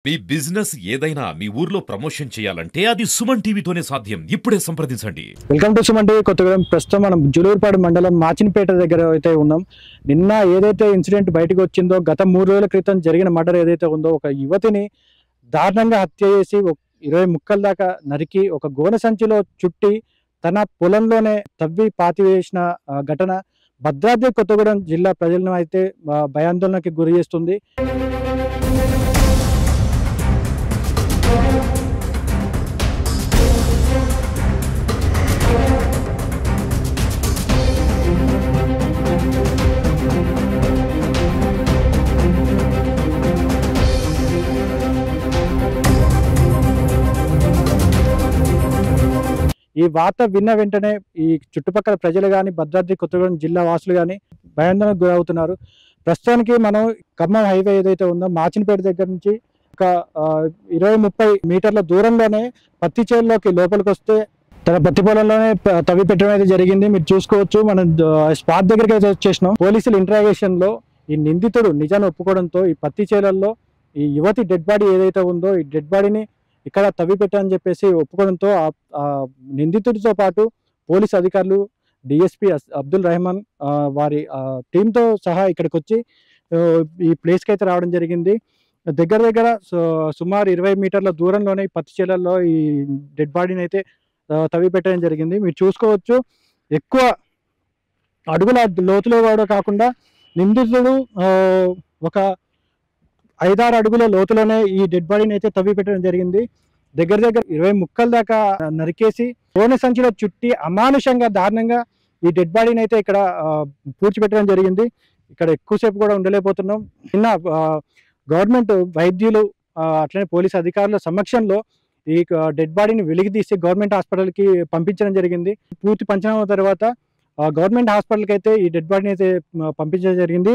మీ business ఏదైనా మీ ఊర్లో promotion చేయాలంటే అది సుమన్ టీవీతోనే సాధ్యం. ఇప్పుడే సంప్రదించండి. Welcome to Suman TV Kothagudem. ప్రస్తుతం మనం జులూరుపాడు మండలం మాచినపేట దగ్గర అయితే ఉన్నాం. నిన్న ఏదైతే ఇన్సిడెంట్ బయటకు వచ్చిందో, గత 3 రోజుల క్రితం జరిగిన మర్డర్ ఏదైతే ఉందో, ఒక యువతిని దారుణంగా హత్య చేసి 20 ముక్కల దాకా నరికి ఒక గోనె సంచిలో చుట్టి తన పొలంలోనే తవ్వి పాతివేసిన ఘటన భద్రాద్రి కొత్తగూడెం జిల్లా ప్రజలను అయితే భయాందోళనకి గురి చేస్తుంది. ఈ వార్త విన్న వెంటనే ఈ చుట్టుపక్కల ప్రజలు కానీ, భద్రాద్రి కొత్తగూడెం జిల్లా వాసులు కానీ భయాందోళనకు గురవుతున్నారు. ప్రస్తుతానికి మనం ఖమ్మం హైవే ఏదైతే ఉందో, మాచినపేట దగ్గర నుంచి ఒక 20-30 మీటర్ల దూరంలోనే పత్తి చేనులోకి లోపలికి వస్తే తన పత్తి పొలంలోనే తవ్వి పెట్టడం అయితే జరిగింది. మీరు చూసుకోవచ్చు. మనం స్పాట్ దగ్గరికి అయితే వచ్చేసినాం. పోలీసుల ఇంట్రాగేషన్ లో ఈ నిందితుడు నిజాన్ని ఒప్పుకోవడంతో ఈ పత్తి చేలల్లో ఈ యువతి డెడ్ బాడీ ఏదైతే ఉందో, ఈ డెడ్ బాడీని ఇక్కడ తవ్వి పెట్టని చెప్పేసి ఒప్పుకోవడంతో నిందితుడితో పాటు పోలీస్ అధికారులు, డిఎస్పి అబ్దుల్ రెహమాన్ వారి టీంతో సహా ఇక్కడికి వచ్చి ఈ ప్లేస్కి అయితే రావడం జరిగింది. దగ్గర దగ్గర సుమారు 20 మీటర్ల దూరంలోనే ఈ పత్తి చేలల్లో ఈ డెడ్ బాడీని అయితే తవ్వి పెట్టడం జరిగింది. మీరు చూసుకోవచ్చు. ఎక్కువ అడుగుల లోతులో కూడా కాకుండా నిందితుడు ఒక 5-6 అడుగుల లోతులోనే ఈ డెడ్ బాడీని అయితే తవ్వి పెట్టడం జరిగింది. దగ్గర దగ్గర 20 ముక్కల దాకా నరికేసి గోనె సంచిలో చుట్టి అమానుషంగా దారుణంగా ఈ డెడ్ బాడీని అయితే ఇక్కడ పూడ్చిపెట్టడం జరిగింది. ఇక్కడ ఎక్కువసేపు కూడా ఉండలేకపోతున్నాం. నిన్న గవర్నమెంట్ వైద్యులు అట్లనే పోలీస్ అధికారుల సమక్షంలో ఈ డెడ్ బాడీని వెలికి తీసి గవర్నమెంట్ హాస్పిటల్కి పంపించడం జరిగింది. పూర్తి పంచనామా తర్వాత గవర్నమెంట్ హాస్పిటల్కి అయితే ఈ డెడ్ బాడీని అయితే పంపించడం జరిగింది.